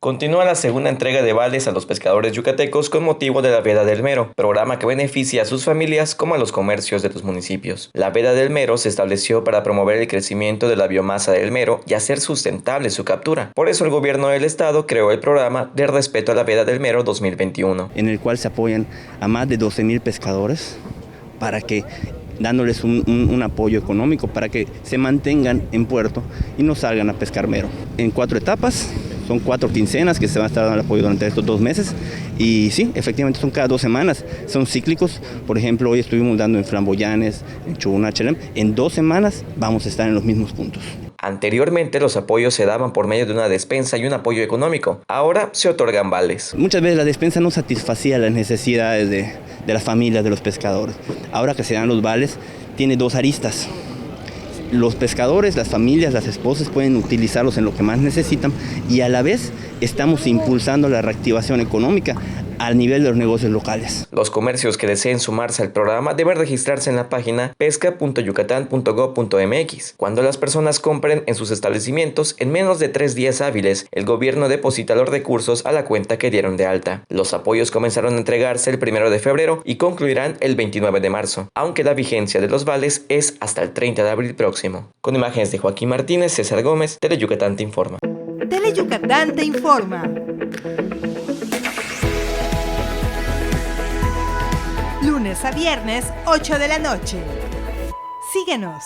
Continúa la segunda entrega de vales a los pescadores yucatecos con motivo de la Veda del Mero, programa que beneficia a sus familias como a los comercios de los municipios. La Veda del Mero se estableció para promover el crecimiento de la biomasa del mero y hacer sustentable su captura. Por eso el gobierno del estado creó el programa de respeto a la Veda del Mero 2021, en el cual se apoyan a más de 12,000 pescadores para que dándoles un apoyo económico para que se mantengan en puerto y no salgan a pescar mero. En 4 etapas, son 4 quincenas que se van a estar dando el apoyo durante estos 2 meses y sí, efectivamente son cada 2 semanas, son cíclicos. Por ejemplo, hoy estuvimos dando en Flamboyanes, en Chunachalem, en 2 semanas vamos a estar en los mismos puntos. Anteriormente los apoyos se daban por medio de una despensa y un apoyo económico. Ahora se otorgan vales. Muchas veces la despensa no satisfacía las necesidades de las familias de los pescadores. Ahora que se dan los vales, tiene 2 aristas. Los pescadores, las familias, las esposas pueden utilizarlos en lo que más necesitan y a la vez estamos impulsando la reactivación económica al nivel de los negocios locales. Los comercios que deseen sumarse al programa deben registrarse en la página pesca.yucatán.gov.mx. Cuando las personas compren en sus establecimientos, en menos de 3 días hábiles, el gobierno deposita los recursos a la cuenta que dieron de alta. Los apoyos comenzaron a entregarse el 1 de febrero y concluirán el 29 de marzo, aunque la vigencia de los vales es hasta el 30 de abril próximo. Con imágenes de Joaquín Martínez, César Gómez, Teleyucatán te informa. Teleyucatán te informa. Lunes a viernes, 8 de la noche. Síguenos.